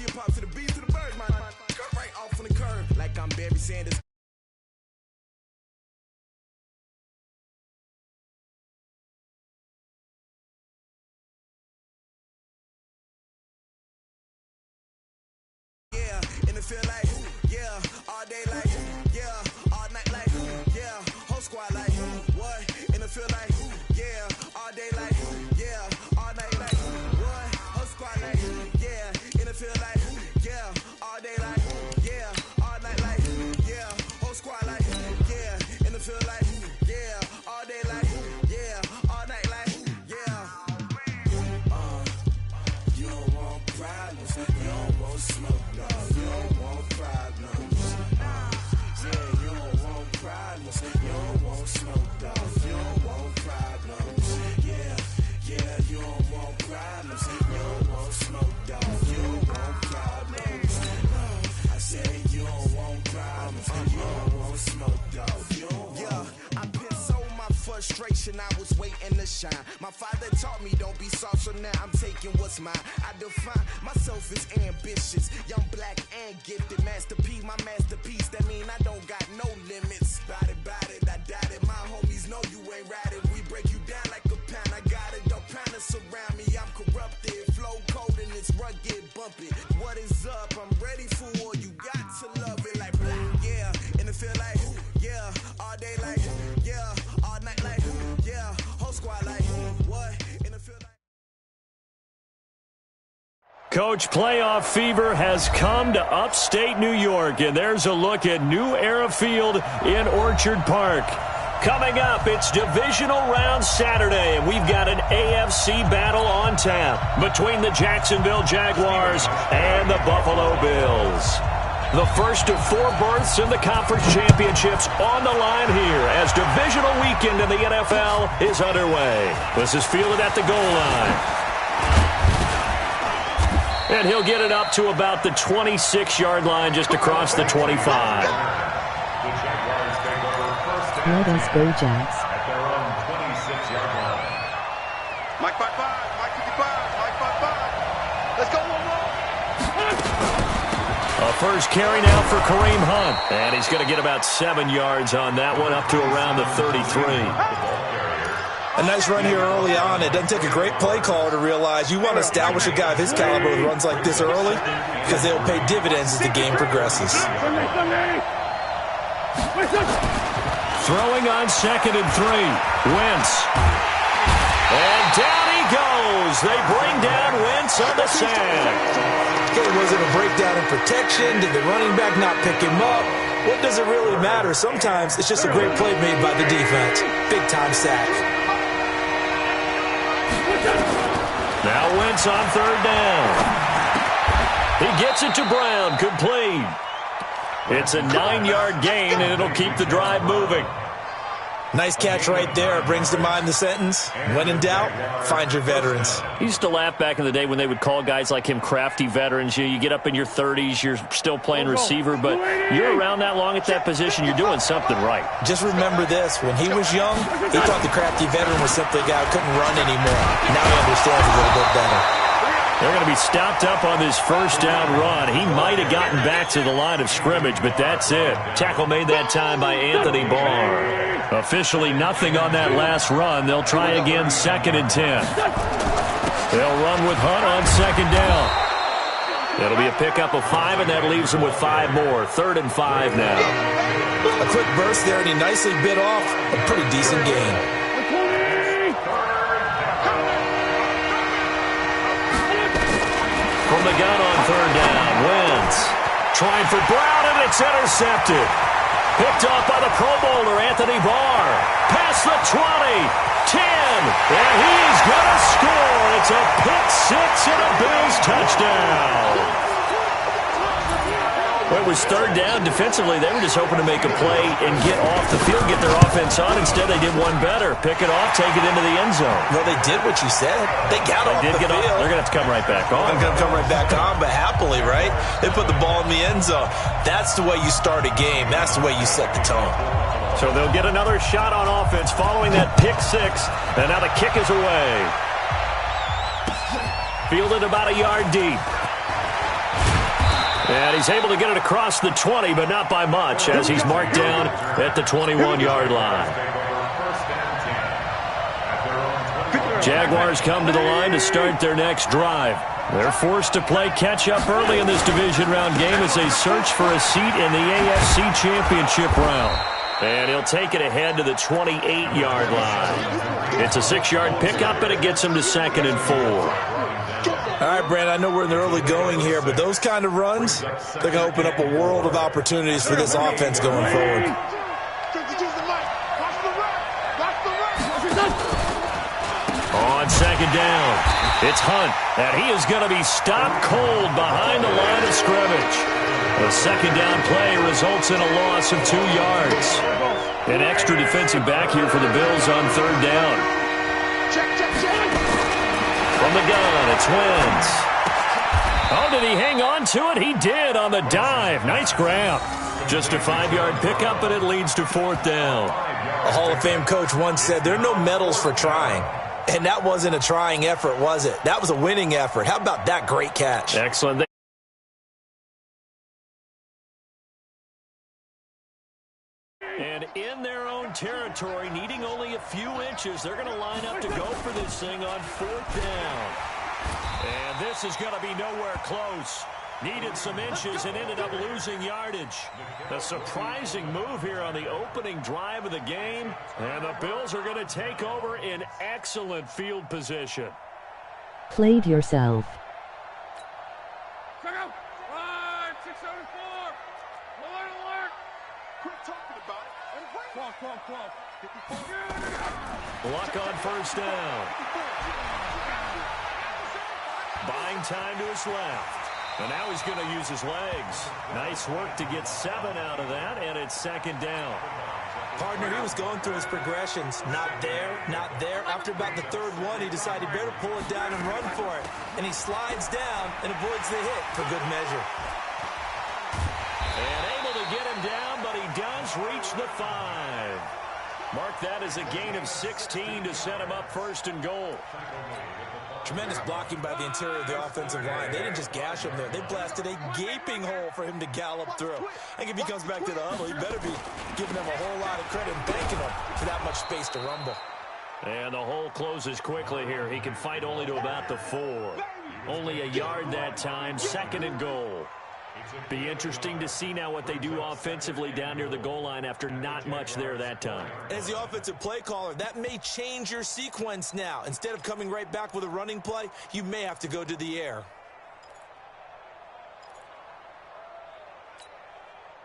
see it pop to the beat to the bird, man. Cut right off on the curb like I'm Barry Sanders. Yeah, and it feel like, yeah, all day like, yeah, all night like, yeah, whole squad like, what? And it feel like, yeah, all day like, yeah, all night like, what? Whole squad like, yeah, and it feel like, yeah, all day like, yeah, all night like, yeah, whole squad like, yeah, and it feel like, yeah, all day like, yeah, all night like, yeah. You don't want problems, you don't want smoke, no, you don't want problems. Yeah, you don't want problems, you don't want smoke, dog, you don't want problems. Yeah, you don't want problems, you don't want smoke, dog, you don't want problems. I said you don't want problems, you don't want smoke, dog, you don't want. Yeah, I pissed so my frustration, I was waiting to shine. My father taught me don't be soft, so now I'm taking what's mine. I define myself as ambitious, young, black, and gifted. Master P, my masterpiece, that mean I don't got no limits. Bout it, I doubt it. My homies know you ain't ratted. We break you down like a pound. I got it, don't pound to surround me. I'm corrupted, flow cold and it's rugged, bump it. What is up? I'm ready for war. You got to love it like blah, yeah. And it feel like, yeah, all day like, yeah, all night like, yeah, whole squad like, what? And it feel like. Coach, playoff fever has come to upstate New York, and there's a look at New Era Field in Orchard Park. Coming up, it's divisional round Saturday, and we've got an AFC battle on tap between the Jacksonville Jaguars and the Buffalo Bills. The first of 4 berths in the conference championships on the line here as divisional weekend in the NFL is underway. This is fielded at the goal line. And he'll get it up to about the 26-yard line just across the 25. Let us go, Jags. At their own 26-yard line. Mike 5-5, Mike 55, Mike 5-5. Let's go, one more. A first carry now for Kareem Hunt. And he's going to get about 7 yards on that one, up to around the 33. A nice run here early on. It doesn't take a great play caller to realize you want to establish a guy of his caliber with runs like this early because they'll pay dividends as the game progresses. Throwing on 2nd and 3. Wentz. And down he goes. They bring down Wentz on the sack. Okay, was it a breakdown in protection? Did the running back not pick him up? What does it really matter? Sometimes it's just a great play made by the defense. Big-time sack. Now Wentz on 3rd down. He gets it to Brown. Complete. It's a 9-yard gain, and it'll keep the drive moving. Nice catch right there. Brings to mind the sentence, when in doubt, find your veterans. He used to laugh back in the day when they would call guys like him crafty veterans. You get up in your 30s, you're still playing receiver, but you're around that long at that position, you're doing something right. Just remember this. When he was young, he thought the crafty veteran was simply a guy who couldn't run anymore. Now he understands a little bit better. They're going to be stopped up on this first down run. He might have gotten back to the line of scrimmage, but that's it. Tackle made that time by Anthony Barr. Officially nothing on that last run. They'll try again 2nd and 10. They'll run with Hunt on 2nd down. It'll be a pickup of 5, and that leaves them with 5 more. 3rd and 5 now. A quick burst there, and he nicely bit off a pretty decent gain. From the gun on 3rd down, Wentz trying for Brown, and it's intercepted. Picked off by the Pro Bowler, Anthony Barr. Past the 20, 10, and he's going to score. It's a pick 6 and a Bills touchdown. Well, it was 3rd down. Defensively, they were just hoping to make a play and get off the field, get their offense on. Instead, they did one better. Pick it off, take it into the end zone. Well, they did what you said. They got off the field. They're going to have to come right back on. They're going to come right back on, but happily, right? They put the ball in the end zone. That's the way you start a game. That's the way you set the tone. So they'll get another shot on offense following that pick 6, and now the kick is away. Fielded about a yard deep. And he's able to get it across the 20, but not by much, as he's marked down at the 21-yard line. Jaguars come to the line to start their next drive. They're forced to play catch-up early in this division round game as they search for a seat in the AFC Championship round. And he'll take it ahead to the 28-yard line. It's a 6-yard pickup, and it gets him to 2nd and 4. All right, Brandon, I know we're in the early going here, but those kind of runs, they're going to open up a world of opportunities for this offense going forward. On 2nd down, it's Hunt, and he is going to be stopped cold behind the line of scrimmage. The 2nd down play results in a loss of 2 yards. An extra defensive back here for the Bills on 3rd down. From the gun, it's Wentz. Oh, did he hang on to it? He did on the dive. Nice grab. Just a 5-yard pickup, and it leads to 4th down. A Hall of Fame coach once said, there are no medals for trying. And that wasn't a trying effort, was it? That was a winning effort. How about that great catch? Excellent. And in their own territory, needing only a few inches, they're going to line up to go for this thing on 4th down. And this is going to be nowhere close. Needed some inches and ended up losing yardage. A surprising move here on the opening drive of the game. And the Bills are going to take over in excellent field position. Played yourself. Check out. 674. Alert. Quit talking about it. Luck on 1st down. Buying time to his left. And now he's going to use his legs. Nice work to get 7 out of that, and it's 2nd down. Partner, he was going through his progressions. Not there, not there. After about the 3rd one, he decided he better pull it down and run for it. And he slides down and avoids the hit for good measure. And able to get him down, but he does reach the 5. Mark that as a gain of 16 to set him up 1st and goal. Tremendous blocking by the interior of the offensive line. They didn't just gash him there. They blasted a gaping hole for him to gallop through. I think if he comes back to the huddle, he better be giving them a whole lot of credit and thanking them for that much space to rumble. And the hole closes quickly here. He can fight only to about the 4. Only a yard that time, 2nd and goal. Be interesting to see now what they do offensively down near the goal line after not much there that time. As the offensive play caller, that may change your sequence now. Instead of coming right back with a running play, you may have to go to the air.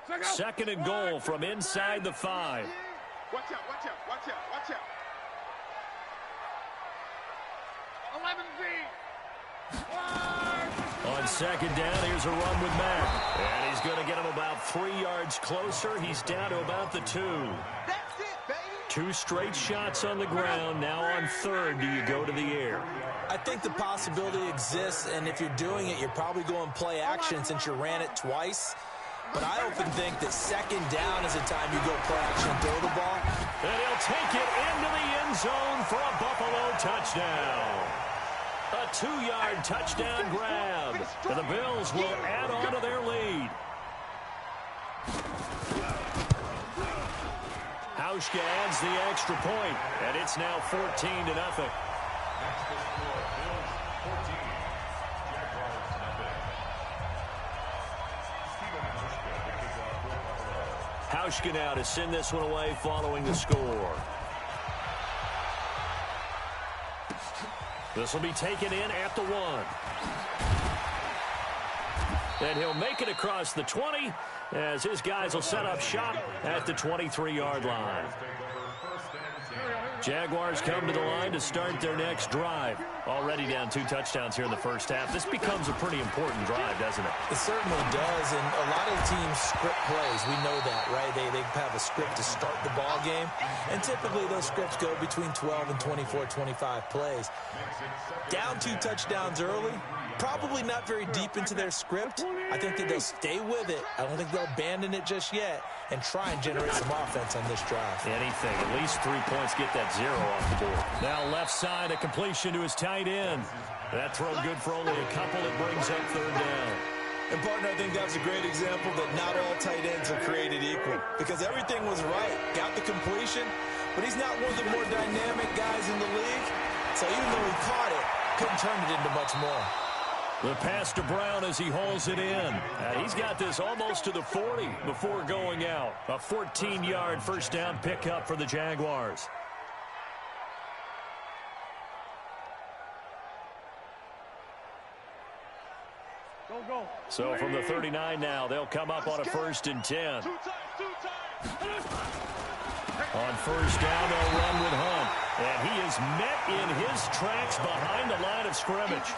2nd and goal from inside the 5. Watch out. 11Z. On 2nd down, here's a run with Mack. And he's going to get him about 3 yards closer. He's down to about the 2. That's it, baby. 2 straight shots on the ground. Now on 3rd, do you go to the air? I think the possibility exists, and if you're doing it, you're probably going play action since you ran it twice. But I often think that 2nd down is the time you go play action and throw the ball. And he'll take it into the end zone for a Buffalo touchdown. A 2-yard touchdown grab. And the Bills will add on to their lead. Hauschka adds the extra point, and it's now 14-0. Hauschka now to send this one away following the score. This will be taken in at the 1. And he'll make it across the 20 as his guys will set up shop at the 23-yard line. Jaguars come to the line to start their next drive. Already down 2 touchdowns here in the first half. This becomes a pretty important drive, doesn't it? It certainly does, and a lot of teams script plays. We know that, right? They have a script to start the ball game, and typically those scripts go between 12 and 24, 25 plays. Down 2 touchdowns early, probably not very deep into their script. I think that they'll stay with it. I don't think they'll abandon it just yet and try and generate some offense on this drive. Anything. At least 3 points, get that 0 off the board. Now left side, a completion to his tight end. That throw good for only a couple. It brings up 3rd down. And, partner, I think that's a great example that not all tight ends are created equal because everything was right. Got the completion, but he's not one of the more dynamic guys in the league. So even though he caught it, couldn't turn it into much more. The pass to Brown as he hauls it in. He's got this almost to the 40 before going out. A 14-yard first down pickup for the Jaguars. So from the 39 now, they'll come up on a 1st and 10. On first down, they'll run with Hunt. And he is met in his tracks behind the line of scrimmage.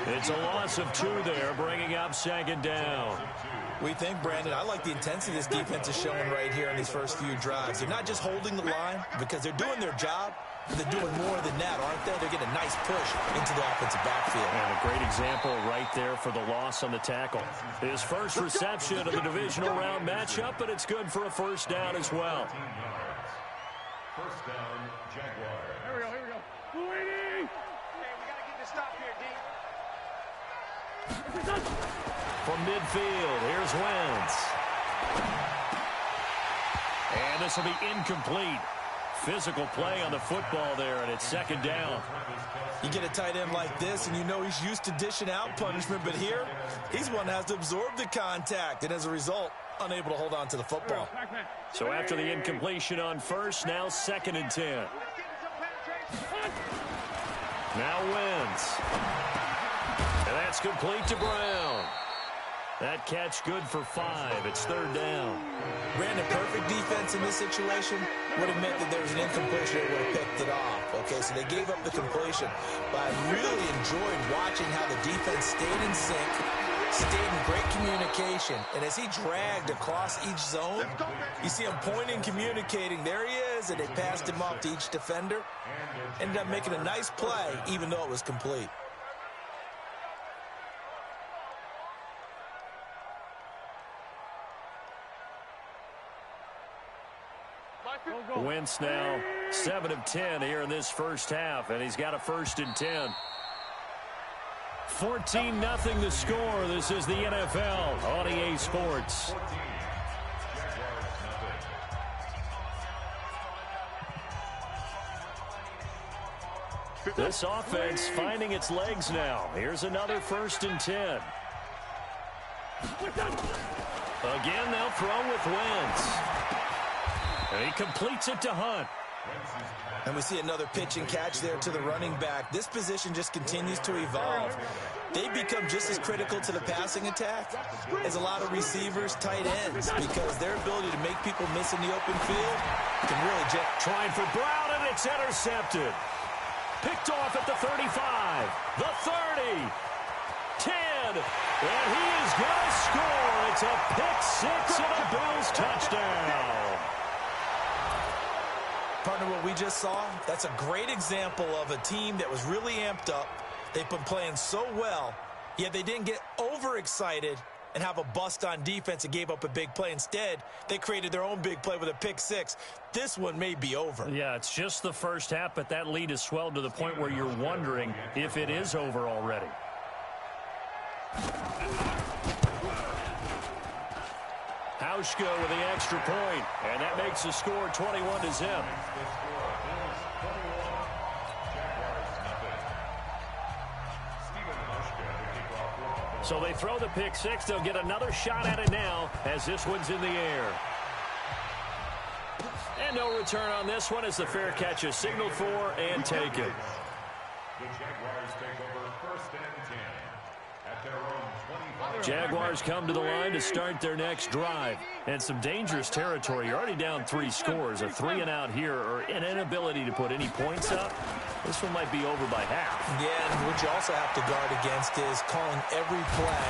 It's a loss of 2 there, bringing up 2nd down. We think, Brandon, I like the intensity this defense is showing right here in these first few drives. They're not just holding the line because they're doing their job, but they're doing more than that, aren't they? They're getting a nice push into the offensive backfield. And a great example right there for the loss on the tackle. His first reception of the divisional round matchup, but it's good for a first down as well. First down, Jaguar. Here we go. Hey, we got to get this stop here, D. From midfield, here's Wentz. And this will be incomplete. Physical play on the football there, and it's 2nd down. You get a tight end like this, and you know he's used to dishing out punishment, but here, he's one that has to absorb the contact, and as a result, unable to hold on to the football. So after the incompletion on first, now 2nd and 10. Now Wentz. And that's complete to Brown. That catch good for 5. It's 3rd down. Brandon, perfect defense in this situation would have meant that there was an incompletion that would have picked it off. Okay, so they gave up the completion. But I really enjoyed watching how the defense stayed in sync, stayed in great communication. And as he dragged across each zone, you see him pointing, communicating. There he is, and they passed him off to each defender. Ended up making a nice play, even though it was complete. Wentz now 7 of 10 here in this first half, and he's got a 1st and 10. 14-0 the score. This is the NFL on EA Sports. This offense finding its legs now. Here's another 1st and 10. Again, they'll throw with Wentz. And he completes it to Hunt. And we see another pitch and catch there to the running back. This position just continues to evolve. They become just as critical to the passing attack as a lot of receivers, tight ends, because their ability to make people miss in the open field can really jet. Trying for Brown, and it's intercepted. Picked off at the 35, the 30, 10, and he is going to score. It's a pick 6 and a Bills touchdown. Partner, what we just saw, that's a great example of a team that was really amped up. They've been playing so well, yet they didn't get overexcited and have a bust on defense and gave up a big play. Instead, they created their own big play with a pick 6. This one may be over. Yeah, it's just the first half, but that lead has swelled to the point where you're wondering if it is over already. Hauschka with the extra point, and that makes the score 21-0. So they throw the pick 6. They'll get another shot at it now as this one's in the air. And no return on this one as the fair catch is signaled for and taken. The Jaguars take over 1st and 10 at their own 25. Jaguars come to the line to start their next drive. And some dangerous territory. You're already down 3 scores. A 3-and-out here or an inability to put any points up. This one might be over by half. Yeah, and what you also have to guard against is calling every play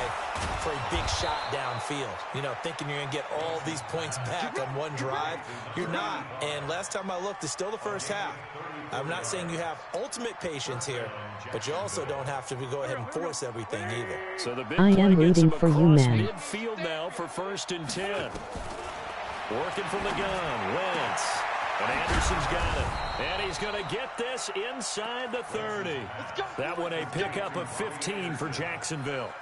for a big shot downfield. You know, thinking you're going to get all these points back on one drive. You're not. And last time I looked, it's still the first half. I'm not saying you have ultimate patience here, but you also don't have to go ahead and force everything either. So the big I am play gets rooting him for you, across man. midfield now for 1st and 10. Working from the gun, Wentz. And Anderson's got it. And he's going to get this inside the 30. That one a pickup of 15 for Jacksonville.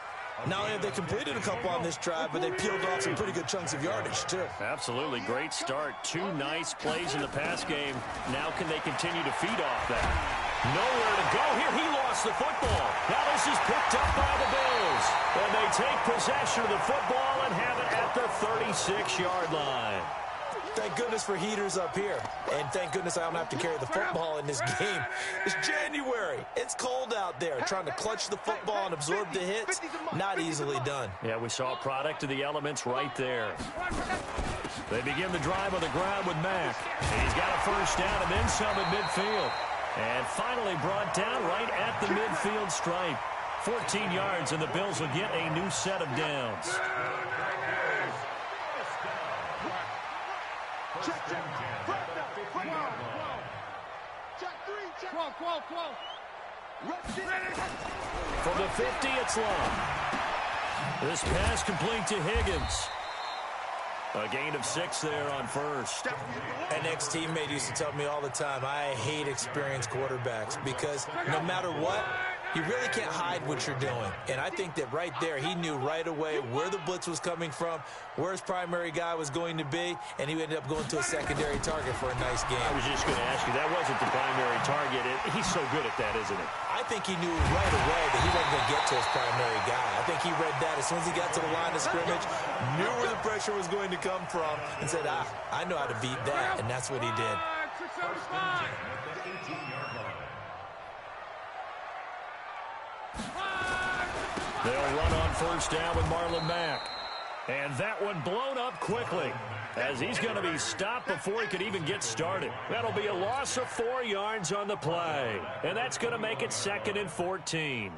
Not only have they completed a couple on this drive, but they peeled off some pretty good chunks of yardage, too. Absolutely. Great start. 2 nice plays in the pass game. Now can they continue to feed off that? Nowhere to go here. He lost the football. Now this is picked up by the Bills. And they take possession of the football and have it at the 36-yard line. Thank goodness for heaters up here. And thank goodness I don't have to carry the football in this game. It's January. It's cold out there. Trying to clutch the football and absorb the hits, not easily done. Yeah, we saw a product of the elements right there. They begin the drive on the ground with Mack. He's got a first down and then some at midfield. And finally brought down right at the midfield stripe. 14 yards, and the Bills will get a new set of downs. From the 50, it's long. This pass complete to Higgins. A gain of 6 there on first. An ex-teammate used to tell me all the time, I hate experienced quarterbacks because no matter what, you really can't hide what you're doing. And I think that right there, he knew right away where the blitz was coming from, where his primary guy was going to be, and he ended up going to a secondary target for a nice game. I was just going to ask you, that wasn't the primary target. He's so good at that, isn't he? I think he knew right away that he wasn't going to get to his primary guy. I think he read that as soon as he got to the line of scrimmage, knew where the pressure was going to come from, and said, I know how to beat that, and that's what he did. They'll run on first down with Marlon Mack. And that one blown up quickly as he's going to be stopped before he could even get started. That'll be a loss of 4 yards on the play. And that's going to make it 2nd and 14.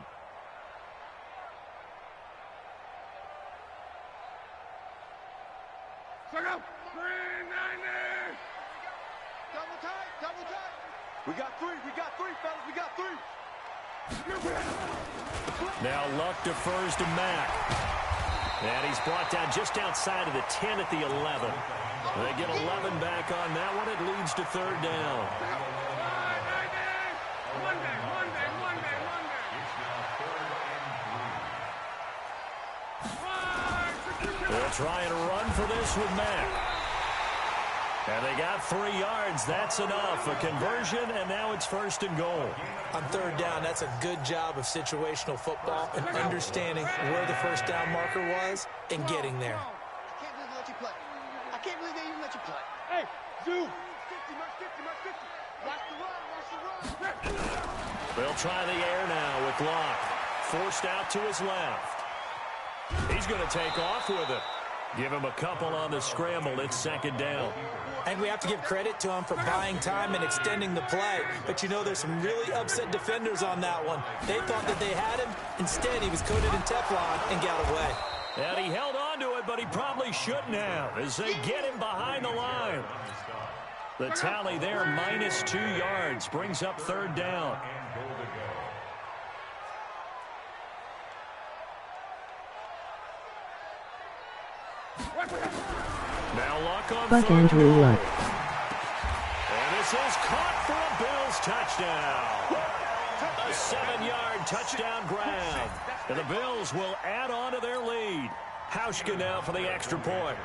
We got three, fellas. We got 3. Now Luck defers to Mack. And he's brought down just outside of the 10 at the 11. They get 11 back on that one. It leads to 3rd down. They'll try and run for this with Mack. And they got 3 yards. That's enough. A conversion, and now it's 1st and goal. On 3rd down, that's a good job of situational football and understanding where the first down marker was and getting there. I can't believe they let you play. I can't believe they even let you play. Hey, Zoo! 50, mark 50, mark 50. Watch the run. They'll try the air now with Locke. Forced out to his left. He's going to take off with it. Give him a couple on the scramble. It's 2nd down. And we have to give credit to him for buying time and extending the play. But you know, there's some really upset defenders on that one. They thought that they had him. Instead, he was coated in Teflon and got away. And he held on to it, but he probably shouldn't have as they get him behind the line. The tally there, -2 yards, brings up 3rd down. Now Luck on Buck 3rd. Andrew Luck. And this is caught for a Bills touchdown. A 7-yard touchdown grab. And the Bills will add on to their lead. Hauschka now for the extra point.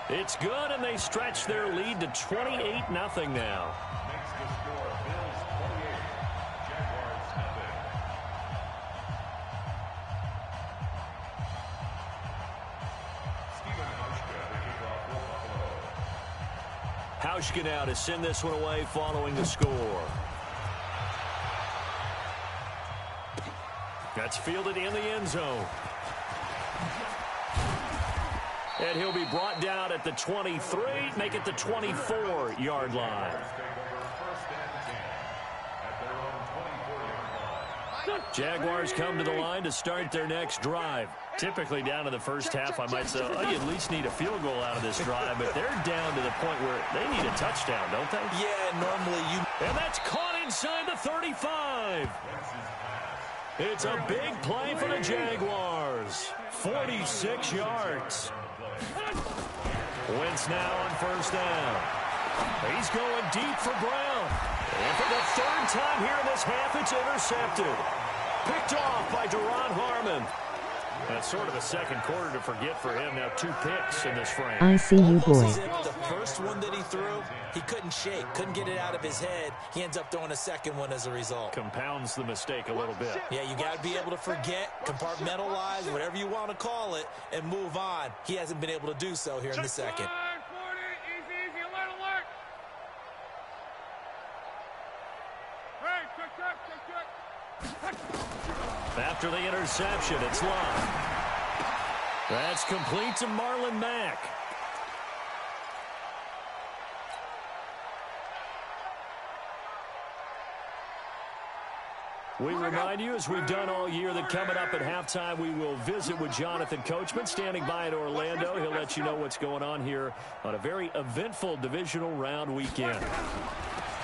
It's good, and they stretch their lead to 28-0 now. Hauschka now to send this one away following the score. That's fielded in the end zone. And he'll be brought down at the 23, make it the 24-yard line. Jaguars come to the line to start their next drive. Typically down to the first half, I might say, oh, you at least need a field goal out of this drive, but they're down to the point where they need a touchdown, don't they? Yeah, normally you... And that's caught inside the 35. It's a big play for the Jaguars. 46 yards. Wentz now on first down. He's going deep for Brown. And for the third time here in this half, it's intercepted. Picked off by Duron Harmon. That's sort of a second quarter to forget for him. Now 2 picks in this frame. I see you, boy. The first one that he threw, he couldn't shake, couldn't get it out of his head. He ends up throwing a second one as a result. Compounds the mistake a little bit. Yeah, you got to be able to forget, compartmentalize, whatever you want to call it, and move on. He hasn't been able to do so here in the second. Easy, alert, alert. Hey, check. After the interception, it's Love. That's complete to Marlon Mack. We remind you, as we've done all year, that coming up at halftime, we will visit with Jonathan Coachman, standing by in Orlando. He'll let you know what's going on here on a very eventful divisional round weekend.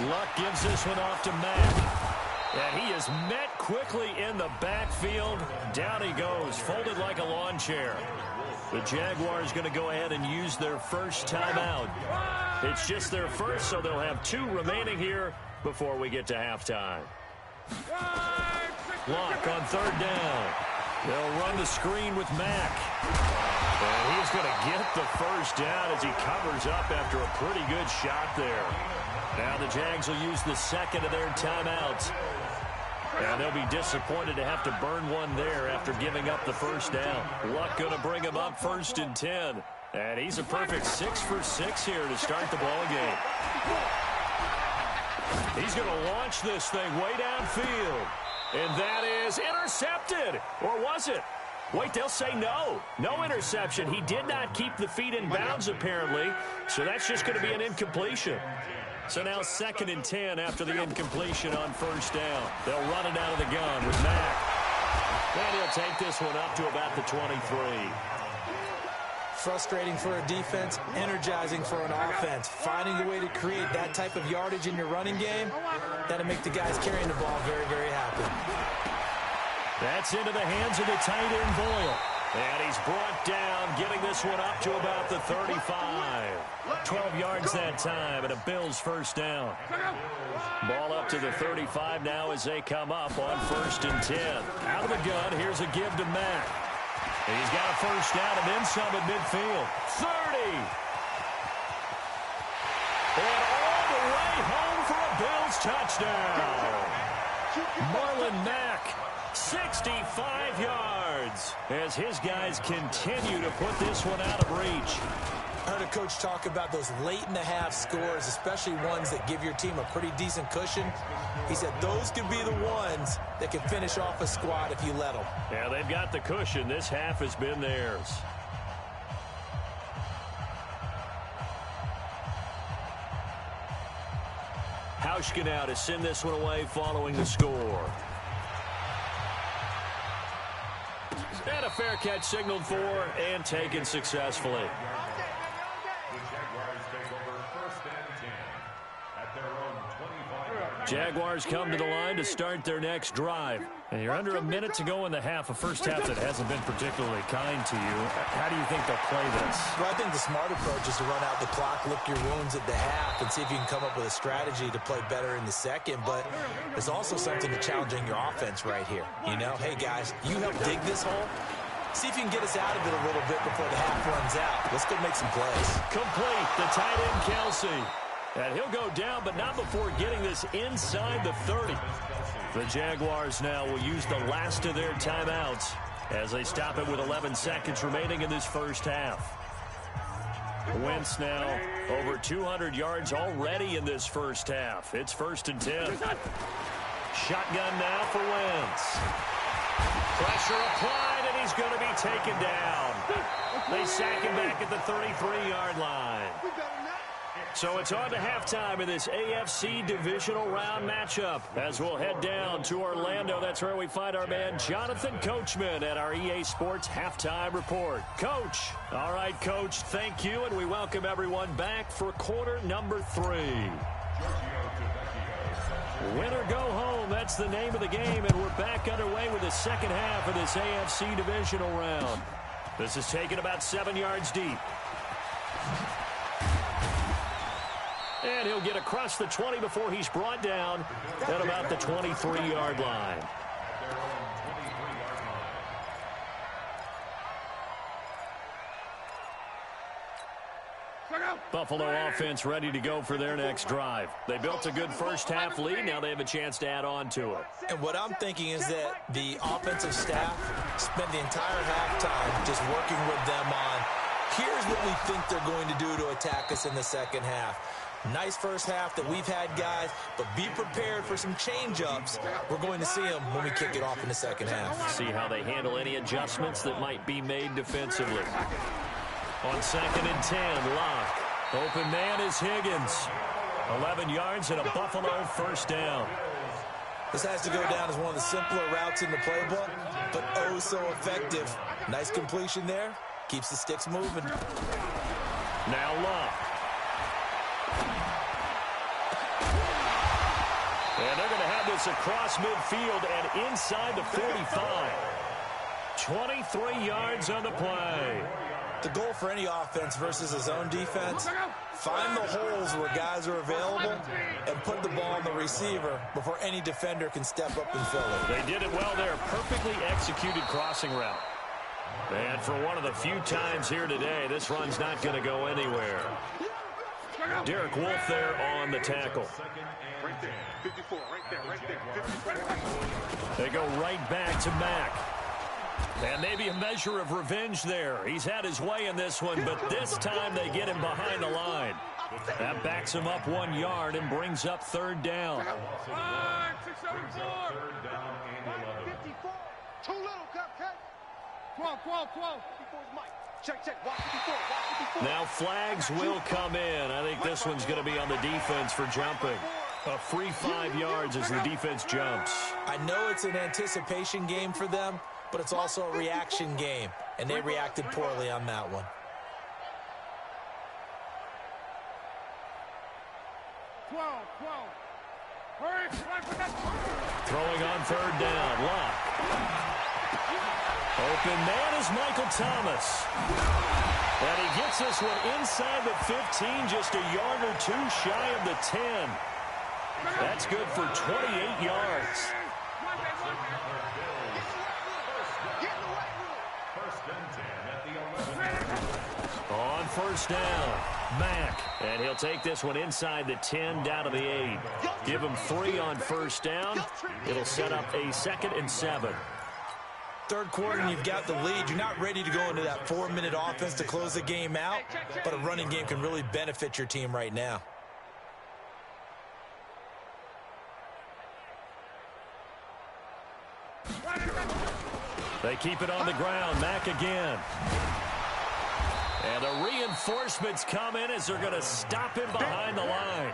Luck gives this one off to Mack. And he is met quickly in the backfield. Down he goes, folded like a lawn chair. The Jaguars going to go ahead and use their first timeout. It's just their first, so they'll have 2 remaining here before we get to halftime. Luck on third down. They'll run the screen with Mack. And he's going to get the first down as he covers up after a pretty good shot there. Now the Jags will use the second of their timeouts. And they'll be disappointed to have to burn one there after giving up the first down. Luck going to bring him up 1st and 10. And he's a perfect 6 for 6 here to start the ball game. He's going to launch this thing way downfield. And that is intercepted. Or was it? Wait, they'll say no. No interception. He did not keep the feet in bounds, apparently. So that's just going to be an incompletion. So now 2nd and 10 after the incompletion on first down. They'll run it out of the gun with Mack. And he'll take this one up to about the 23. Frustrating for a defense, energizing for an offense. Finding a way to create that type of yardage in your running game, that'll make the guys carrying the ball very, very happy. That's into the hands of the tight end, Boyle. And he's brought down, getting this one up to about the 35. 12 yards that time, and a Bills first down. Ball up to the 35 now as they come up on 1st and 10. Out of the gun, here's a give to Mack. He's got a first down and then some at midfield. 30. And all the way home for a Bills touchdown. Marlon Mack, 65 yards, as his guys continue to put this one out of reach. I heard a coach talk about those late-in-the-half scores, especially ones that give your team a pretty decent cushion. He said those could be the ones that can finish off a squad if you let them. Yeah, they've got the cushion. This half has been theirs. Hauschka now to send this one away following the score. And a fair catch signaled for and taken successfully. Jaguars come to the line to start their next drive. And you're under a minute to go in the half, a first half that hasn't been particularly kind to you. How do you think they'll play this? Well, I think the smart approach is to run out the clock, lick your wounds at the half, and see if you can come up with a strategy to play better in the second. But there's also something to challenging your offense right here. You know, hey, guys, you help dig this hole. See if you can get us out of it a little bit before the half runs out. Let's go make some plays. Complete, the tight end Kelsey. And he'll go down, but not before getting this inside the 30. The Jaguars now will use the last of their timeouts as they stop it with 11 seconds remaining in this first half. Wentz now over 200 yards already in this first half. It's 1st and 10. Shotgun now for Wentz. Pressure applied, and he's going to be taken down. They sack him back at the 33-yard line. So it's on to halftime in this AFC divisional round matchup as we'll head down to Orlando. That's where we find our man Jonathan Coachman at our EA Sports Halftime Report. Coach. All right, Coach, thank you, and we welcome everyone back for quarter number 3. Win or go home, that's the name of the game, and we're back underway with the second half of this AFC divisional round. This is taken about 7 yards deep. And he'll get across the 20 before he's brought down at about the 23-yard line. Buffalo offense ready to go for their next drive. They built a good first-half lead. Now they have a chance to add on to it. And what I'm thinking is that the offensive staff spent the entire halftime just working with them on, here's what we think they're going to do to attack us in the second half. Nice first half that we've had, guys, but be prepared for some change-ups. We're going to see them when we kick it off in the second half. See how they handle any adjustments that might be made defensively. On 2nd and 10, Locke. Open man is Higgins. 11 yards and a Buffalo first down. This has to go down as one of the simpler routes in the playbook, but oh so effective. Nice completion there. Keeps the sticks moving. Now Locke. And they're going to have this across midfield and inside the 45. 23 yards on the play. The goal for any offense versus his own defense, find the holes where guys are available and put the ball on the receiver before any defender can step up and fill it. They did it well there. Perfectly executed crossing route. And for one of the few times here today, this run's not going to go anywhere. Derek Wolfe there on the tackle. Right there, 54, right there. They go right back to Mack. And maybe a measure of revenge there. He's had his way in this one, but this time they get him behind the line. That backs him up 1 yard and brings up 3rd down. 54. Too little, Cupcake. 12. 54's Mike. Check. Watch 54. Watch 54. Now flags will come in. I think this one's going to be on the defense for jumping. A free 5 yards as the defense jumps. I know it's an anticipation game for them, but it's also a reaction game, and they reacted poorly on that one. 12. Hurry. Throwing on 3rd down. Locke. Open man is Michael Thomas. And he gets this one inside the 15, just a yard or two shy of the 10. That's good for 28 yards. On 1st down, Mack. And he'll take this one inside the 10 down to the 8. Give him 3 on 1st down. It'll set up a 2nd and 7. Third quarter and you've got the lead. You're not ready to go into that 4-minute offense to close the game out, but a running game can really benefit your team right now. They keep it on the ground. Mack again. And the reinforcements come in as they're going to stop him behind the line.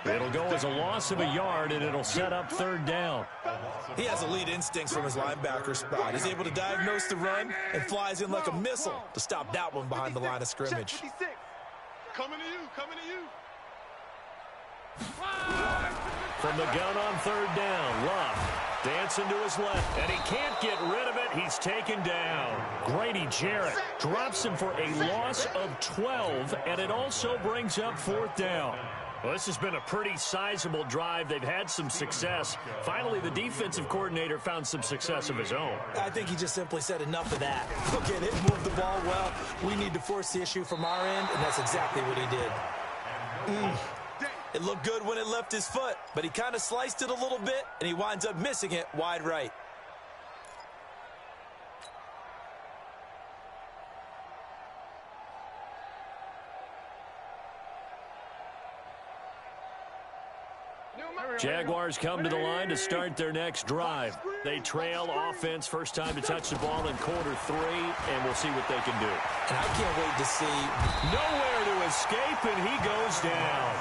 It'll go as a loss of a yard, and it'll set up 3rd down. He has elite instincts from his linebacker spot. He's able to diagnose the run and flies in like a missile to stop that one behind the line of scrimmage. Coming to you. From the gun on 3rd down, Locke dancing to his left, and he can't get rid of it. He's taken down. Grady Jarrett drops him for a loss of 12, and it also brings up 4th down. Well, this has been a pretty sizable drive. They've had some success. Finally, the defensive coordinator found some success of his own. I think he just simply said enough of that. Look at it, move the ball well. We need to force the issue from our end, and that's exactly what he did. It looked good when it left his foot, but he kind of sliced it a little bit, and he winds up missing it wide right. Jaguars come to the line to start their next drive. They trail offense, first time to touch the ball in quarter 3, and we'll see what they can do. And I can't wait to see. Nowhere to escape, and he goes down.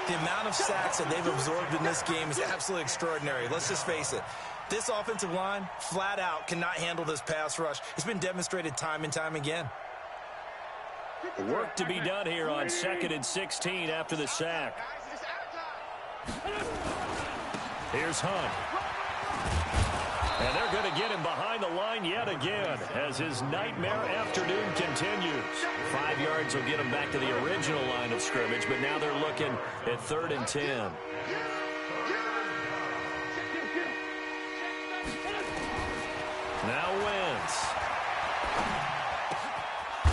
The amount of sacks that they've absorbed in this game is absolutely extraordinary. Let's just face it. This offensive line, flat out, cannot handle this pass rush. It's been demonstrated time and time again. Work to be done here on 2nd and 16 after the sack. Here's Hunt. And they're going to get him behind the line yet again as his nightmare afternoon continues. 5 yards will get him back to the original line of scrimmage, but now they're looking at 3rd and 10. Now Wentz.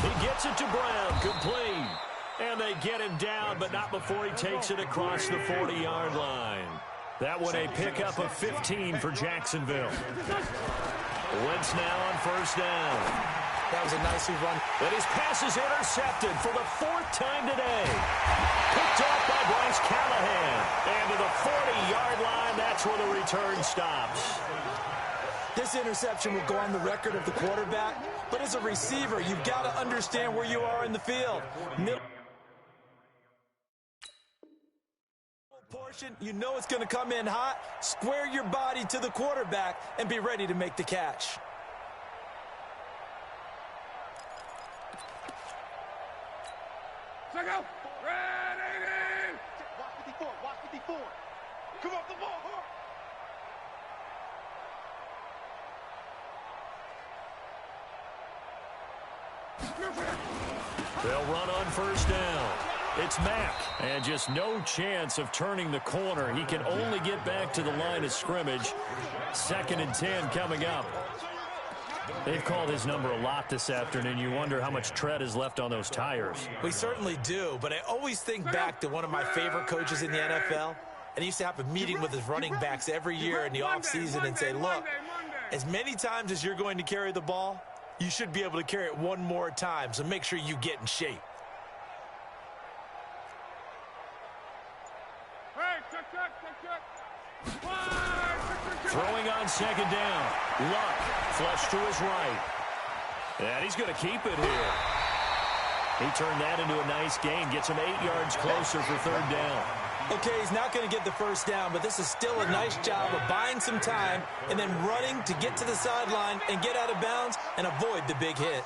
He gets it to Brown, complete. And they get him down, but not before he takes it across the 40-yard line. That one a pickup of 15 for Jacksonville. Wentz now on 1st down. That was a nicely run. And his pass is intercepted for the 4th time today. Picked off by Bryce Callahan. And to the 40-yard line, that's where the return stops. This interception will go on the record of the quarterback, but as a receiver, you've got to understand where you are in the field. Portion, you know it's going to come in hot. Square your body to the quarterback and be ready to make the catch. Check out. Ready. Watch 54. Watch 54. Come off the ball. They'll run on 1st down. It's Mack, and just no chance of turning the corner. He can only get back to the line of scrimmage. 2nd and 10 coming up. They've called his number a lot this afternoon. You wonder how much tread is left on those tires. We certainly do, but I always think back to one of my favorite coaches in the NFL. And he used to have a meeting with his running backs every year in the offseason and say, look, as many times as you're going to carry the ball, you should be able to carry it one more time, so make sure you get in shape. Throwing on 2nd down. Luck, flush to his right. And he's going to keep it here. He turned that into a nice gain. Gets him 8 yards closer for 3rd down. Okay, he's not going to get the 1st down, but this is still a nice job of buying some time and then running to get to the sideline and get out of bounds and avoid the big hit.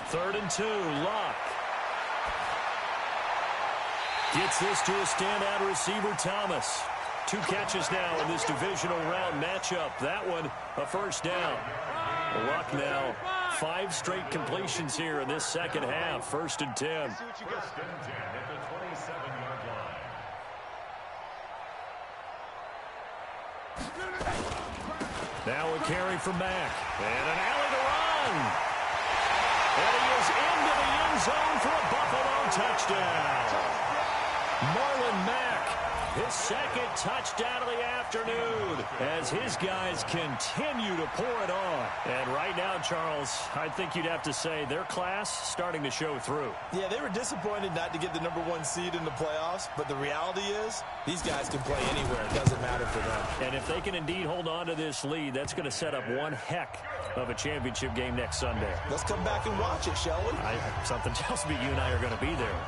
Third and 2, Luck. Gets this to a standout receiver, Thomas. 2 catches now in this divisional round matchup. That one, a 1st down. Luck now, 5 straight completions here in this second half. 1st and 10. 1st and 10 at the 27-yard line. Now a carry from Mack. And an alley to run. And he is into the end zone for a Buffalo touchdown. Marlon Mack, his 2nd touchdown of the afternoon as his guys continue to pour it on. And right now, Charles, I think you'd have to say their class starting to show through. Yeah, they were disappointed not to get the #1 seed in the playoffs, but the reality is these guys can play anywhere. It doesn't matter for them. And if they can indeed hold on to this lead, that's going to set up one heck of a championship game next Sunday. Let's come back and watch it, shall we? Something tells me you and I are going to be there.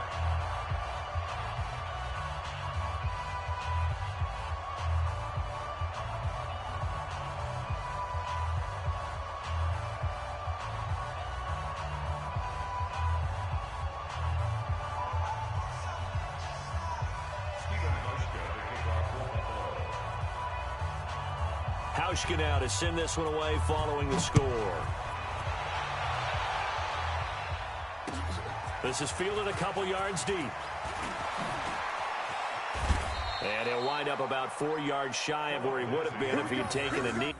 Hauschka now to send this one away following the score. This is fielded a couple yards deep. And he'll wind up about 4 yards shy of where he would have been if he had taken a knee.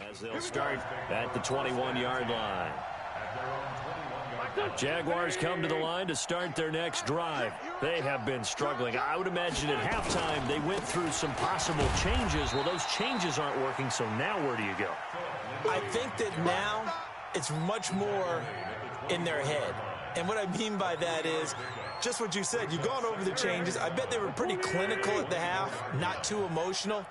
As they'll start at the 21-yard line. Jaguars come to the line to start their next drive. They have been struggling. I would imagine at halftime they went through some possible changes. Well, those changes aren't working, so now where do you go? I think that now it's much more in their head. And what I mean by that is just what you said. You've gone over the changes. I bet they were pretty clinical at the half, not too emotional.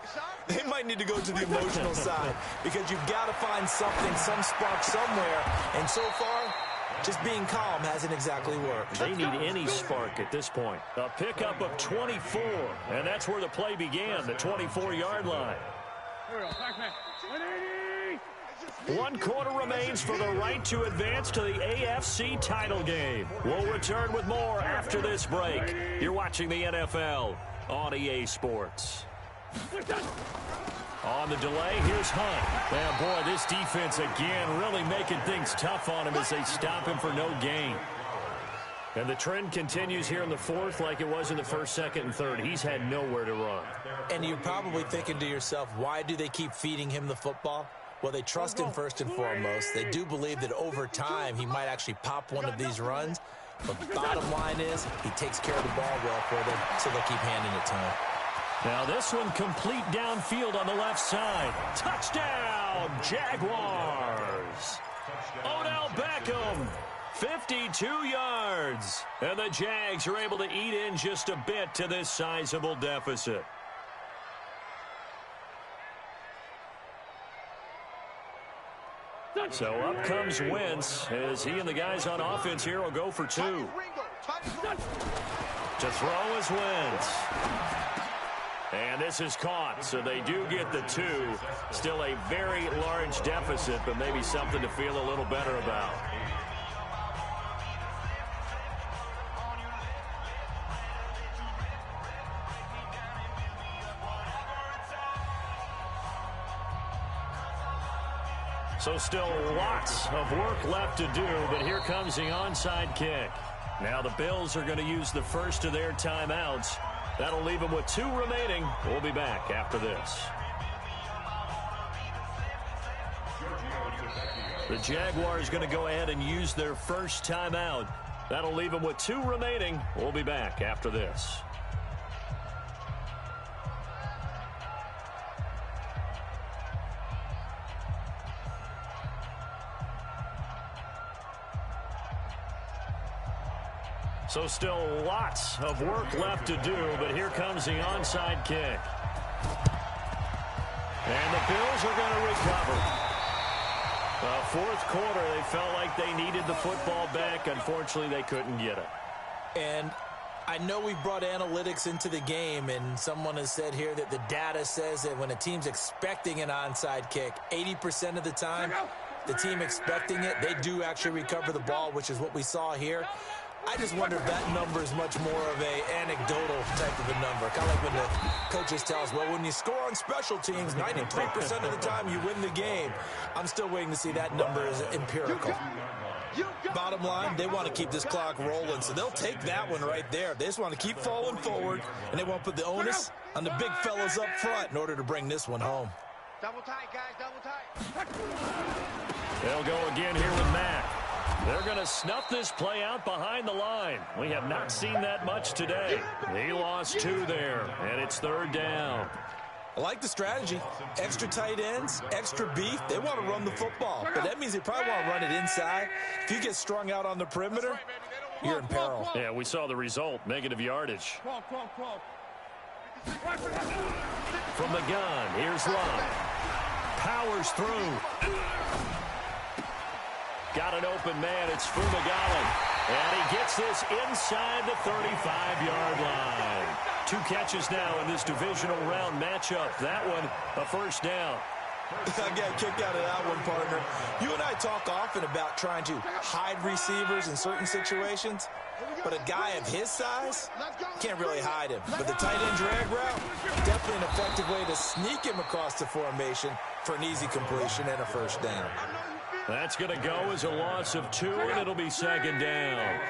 They might need to go to the emotional side because you've got to find something, some spark somewhere. And so far, Just being calm hasn't exactly worked. They need any spark at this point. A pickup of 24, and that's where the play began, the 24-yard line. 1 quarter remains for the right to advance to the AFC title game. We'll return with more after this break. You're watching the NFL on EA Sports. On the delay, here's Hunt. Man, boy, this defense again really making things tough on him as they stop him for no gain. And the trend continues here in the fourth like it was in the first, second, and third. He's had nowhere to run. And you're probably thinking to yourself, why do they keep feeding him the football? Well, they trust him first and foremost. They do believe that over time he might actually pop one of these runs. But the bottom line is he takes care of the ball well for them, so they'll keep handing it to him. Now this one complete downfield on the left side. Touchdown, Jaguars. Odell Beckham, 52 yards. And the Jags are able to eat in just a bit to this sizable deficit. So up comes Wentz as he and the guys on offense here will go for 2. To throw is Wentz. And this is caught, so they do get the 2. Still a very large deficit, but maybe something to feel a little better about. So still lots of work left to do, but here comes the onside kick. Now the Bills are going to use the first of their timeouts. That'll leave them with 2 remaining. We'll be back after this. The Jaguars going to go ahead and use their first timeout. That'll leave them with 2 remaining. We'll be back after this. So still lots of work left to do, but here comes the onside kick. And the Bills are going to recover. Fourth quarter, they felt like they needed the football back. Unfortunately, they couldn't get it. And I know we've brought analytics into the game, and someone has said here that the data says that when a team's expecting an onside kick, 80% of the time, the team expecting it, they do actually recover the ball, which is what we saw here. I just wonder if that number is much more of an anecdotal type of a number. Kind of like when the coaches tell us, well, when you score on special teams, 93% of the time you win the game. I'm still waiting to see that number as empirical. Bottom line, they want to keep this clock rolling, so they'll take that one right there. They just want to keep falling forward, and they want to put the onus on the big fellas up front in order to bring this one home. Double tight, guys, double tight. They'll go again here with Mack. They're going to snuff this play out behind the line. We have not seen that much today. He lost 2 there, and it's 3rd down. I like the strategy. Extra tight ends, extra beef. They want to run the football, but that means they probably want to run it inside. If you get strung out on the perimeter, you're in peril. Yeah, we saw the result, negative yardage. From the gun, here's Love. Powers through. Got an open man, it's Fumagalli. And he gets this inside the 35-yard line. 2 catches now in this divisional round matchup. That one, a first down. I got a kick out of that one, partner. You and I talk often about trying to hide receivers in certain situations, but a guy of his size can't really hide him. But the tight end drag route, definitely an effective way to sneak him across the formation for an easy completion and a first down. That's going to go as a loss of 2, and it'll be 2nd down.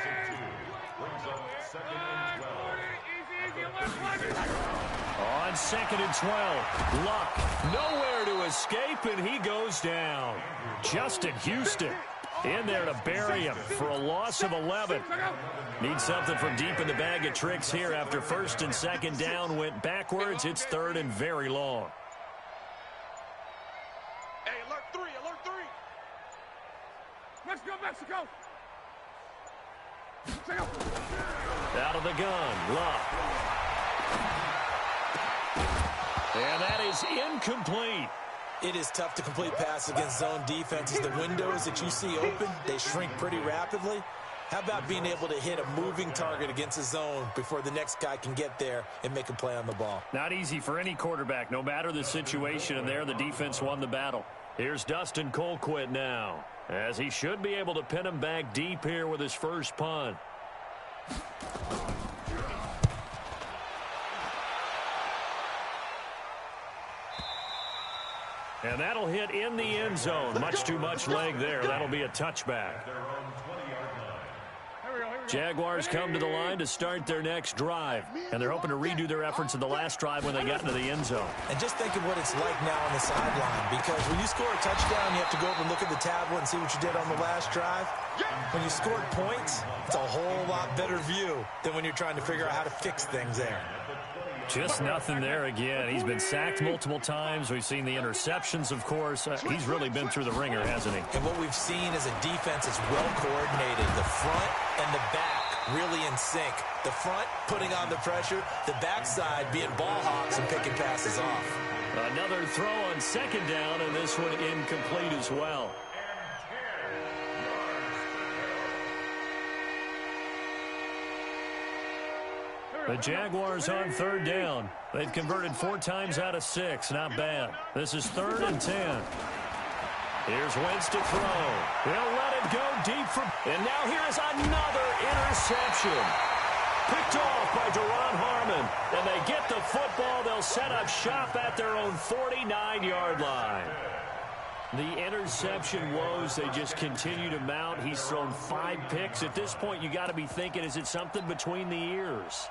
On 2nd and 12, Luck nowhere to escape, and he goes down. Justin Houston in there to bury him for a loss of 11. Need something from deep in the bag of tricks here after 1st and 2nd down went backwards. It's 3rd and very long. Hey, alert 3, alert 3. Let's go, Mexico. Out of the gun, Luck. And that is incomplete. It is tough to complete passes against zone defenses. The windows that you see open, they shrink pretty rapidly. How about being able to hit a moving target against a zone before the next guy can get there and make a play on the ball? Not easy for any quarterback, no matter the situation, and there the defense won the battle. Here's Dustin Colquitt now, as he should be able to pin him back deep here with his first punt. And that'll hit in the end zone. Much too much leg there. That'll be a touchback. Jaguars come to the line to start their next drive. And they're hoping to redo their efforts in the last drive when they got into the end zone. And just think of what it's like now on the sideline. Because when you score a touchdown, you have to go over and look at the tablet and see what you did on the last drive. When you scored points, it's a whole lot better view than when you're trying to figure out how to fix things there. Just nothing there again. He's been sacked multiple times. We've seen the interceptions, of course. He's really been through the ringer, hasn't he? And what we've seen is a defense that's well coordinated. The front and the back really in sync. The front putting on the pressure, the backside being ball hawks and picking passes off. Another throw on second down, and this one incomplete as well. The Jaguars on third down. They've converted 4 times out of 6. Not bad. This is 3rd and 10. Here's Wentz to throw. He'll let it go deep for... And now here is another interception. Picked off by Duron Harmon. And they get the football. They'll set up shop at their own 49-yard line. The interception woes, they just continue to mount. He's thrown 5 picks. At this point, you got to be thinking, is it something between the ears?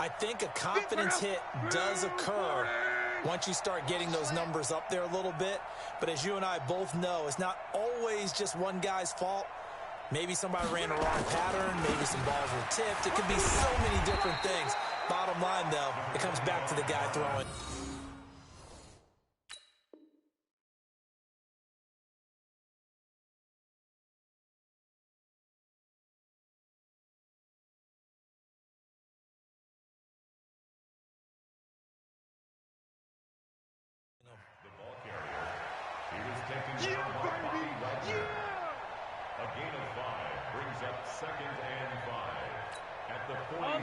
I think a confidence hit does occur once you start getting those numbers up there a little bit. But as you and I both know, it's not always just one guy's fault. Maybe somebody ran a wrong pattern. Maybe some balls were tipped. It could be so many different things. Bottom line, though, it comes back to the guy throwing.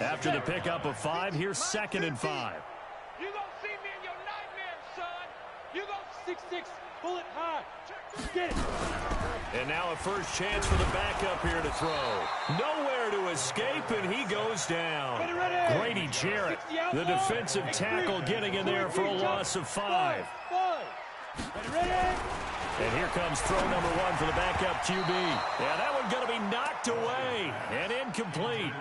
After the pickup of 5, here's 2nd and 5. You gonna see me in your nightmares, son. You go 6'6", bullet high. Get it. And now a first chance for the backup here to throw. Nowhere to escape, and he goes down. Grady Jarrett, the defensive tackle, getting in there for a loss of 5. And here comes throw number 1 for the backup QB. Yeah, that one going to be knocked away and incomplete.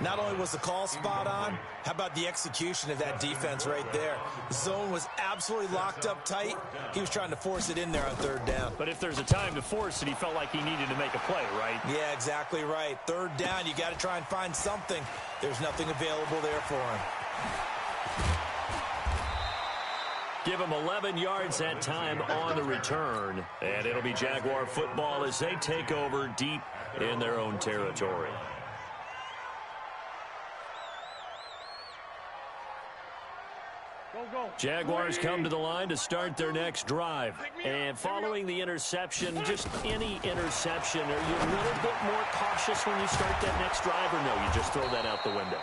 Not only was the call spot on, how about the execution of that defense right there? The zone was absolutely locked up tight. He was trying to force it in there on 3rd down. But if there's a time to force it, he felt like he needed to make a play, right? Yeah, exactly right. 3rd down, you got to try and find something. There's nothing available there for him. Give him 11 yards that time on the return. And it'll be Jaguar football as they take over deep in their own territory. Jaguars come to the line to start their next drive. And following the interception, just any interception, are you a little bit more cautious when you start that next drive, or no, you just throw that out the window?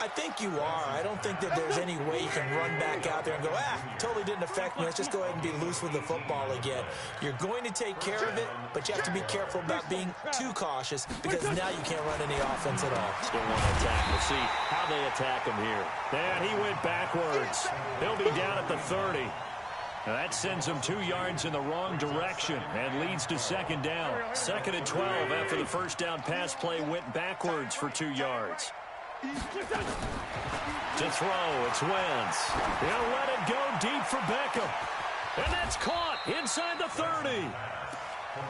I think you are. I don't think that there's any way you can run back out there and go, totally didn't affect me. Let's just go ahead and be loose with the football again. You're going to take care of it, but you have to be careful about being too cautious because now you can't run any offense at all. Still want to attack. We'll see how they attack him here. And he went backwards. He'll be down at the 30. Now that sends him 2 yards in the wrong direction and leads to 2nd down. 2nd and 12 after the first down pass play went backwards for 2 yards. To throw, it's Wentz. He'll let it go deep for Beckham. And that's caught inside the 30.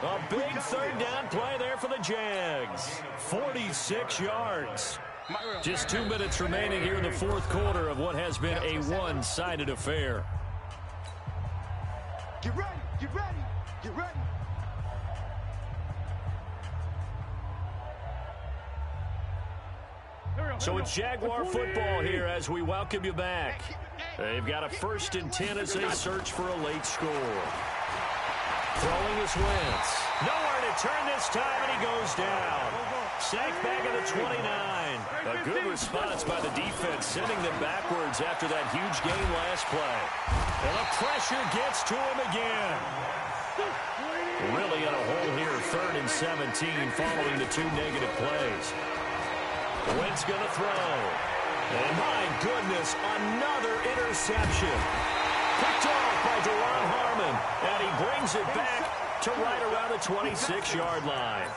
A big 3rd down play there for the Jags. 46 yards. Just 2 minutes remaining here in the 4th quarter of what has been a one-sided affair. Get ready, get ready, get ready. So it's Jaguar football here as we welcome you back. They've got a 1st and 10 as they search for a late score. Throwing is Wentz. Nowhere to turn this time, and he goes down. Sacked back at the 29. A good response by the defense, sending them backwards after that huge gain last play. And the pressure gets to him again. Really in a hole here, 3rd and 17 following the 2 negative plays. Wentz going to throw. And my goodness, another interception. Picked off by Duron Harmon, and he brings it back to right around the 26-yard line.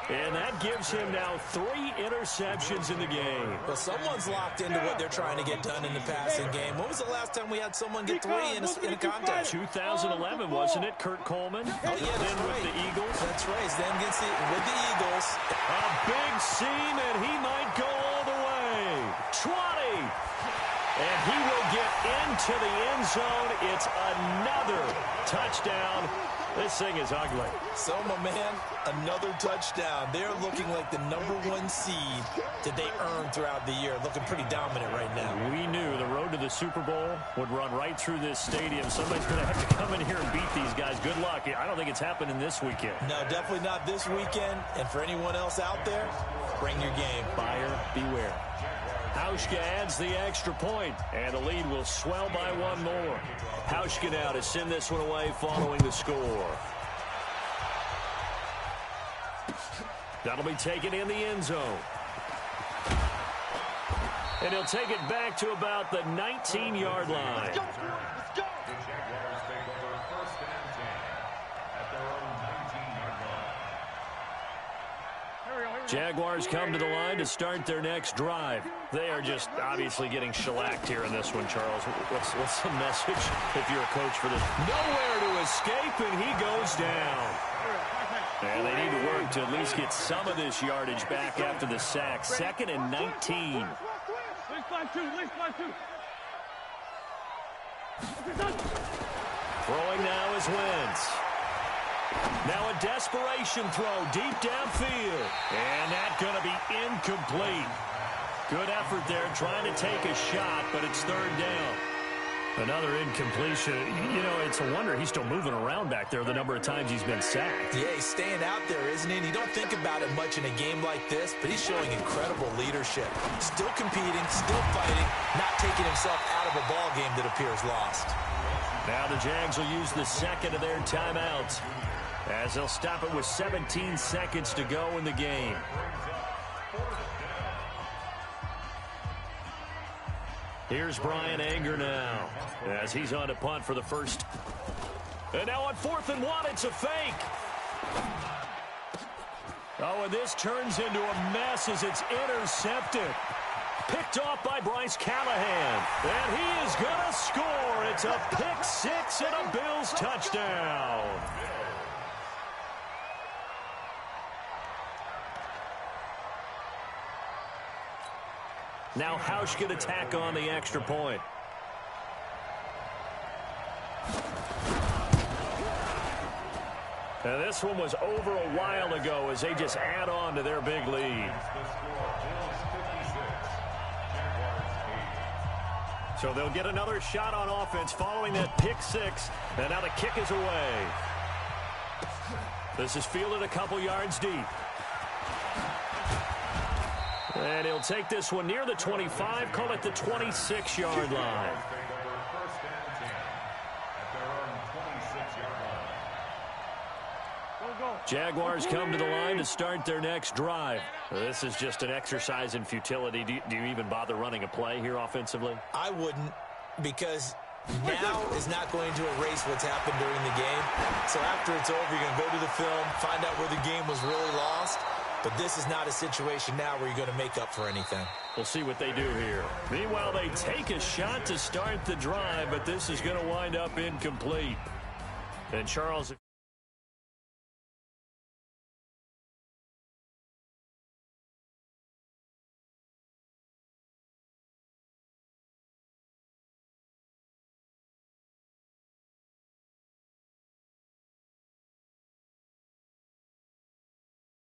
And that gives him now 3 interceptions in the game. Well, someone's locked into what they're trying to get done in the passing game. When was the last time we had someone get 3 in a contest? 2011, wasn't it, Kurt Coleman? Oh, yeah, then with the Eagles. That's right. Then with the Eagles. A big seam, and he might go all the way. 20. And he will get into the end zone. It's another touchdown. This thing is ugly. So, my man, another touchdown. They're looking like the #1 seed that they earned throughout the year. Looking pretty dominant right now. We knew the road to the Super Bowl would run right through this stadium. Somebody's going to have to come in here and beat these guys. Good luck. I don't think it's happening this weekend. No, definitely not this weekend. And for anyone else out there, bring your game. Buyer beware. Hauschka adds the extra point, and the lead will swell by 1 more. Hauschka now to send this one away following the score. That'll be taken in the end zone. And he'll take it back to about the 19-yard line. The Jaguars take over 1st and 10 at their own 19-yard line. Jaguars come to the line to start their next drive. They are just obviously getting shellacked here in this one, Charles. What's the message if you're a coach for this? Nowhere to escape, and he goes down. And they need to work to at least get some of this yardage back after the sack. 2nd and 19. Throwing now is Wentz. Now a desperation throw deep downfield. And that's going to be incomplete. Good effort there trying to take a shot, but it's 3rd down. Another incompletion. You know, it's a wonder he's still moving around back there the number of times he's been sacked. Yeah, he's staying out there, isn't he? And you don't think about it much in a game like this, but he's showing incredible leadership. Still competing, still fighting, not taking himself out of a ball game that appears lost. Now the Jags will use the 2nd of their timeouts, as they'll stop it with 17 seconds to go in the game. Here's Brian Anger now, as he's on to punt for the first. And now on 4th and 1, it's a fake. Oh, and this turns into a mess as it's intercepted. Picked off by Bryce Callahan. And he is going to score. It's a pick 6 and a Bills touchdown. Now Hauschka to tack on the extra point. And this one was over a while ago as they just add on to their big lead. So they'll get another shot on offense following that pick 6. And now the kick is away. This is fielded a couple yards deep. And he'll take this one near the 25, call it the 26-yard line. Jaguars come to the line to start their next drive. This is just an exercise in futility. Do you even bother running a play here offensively? I wouldn't, because now is not going to erase what's happened during the game. So after it's over, you're going to go to the film, find out where the game was really lost. But this is not a situation now where you're going to make up for anything. We'll see what they do here. Meanwhile, they take a shot to start the drive, but this is going to wind up incomplete. And Charles...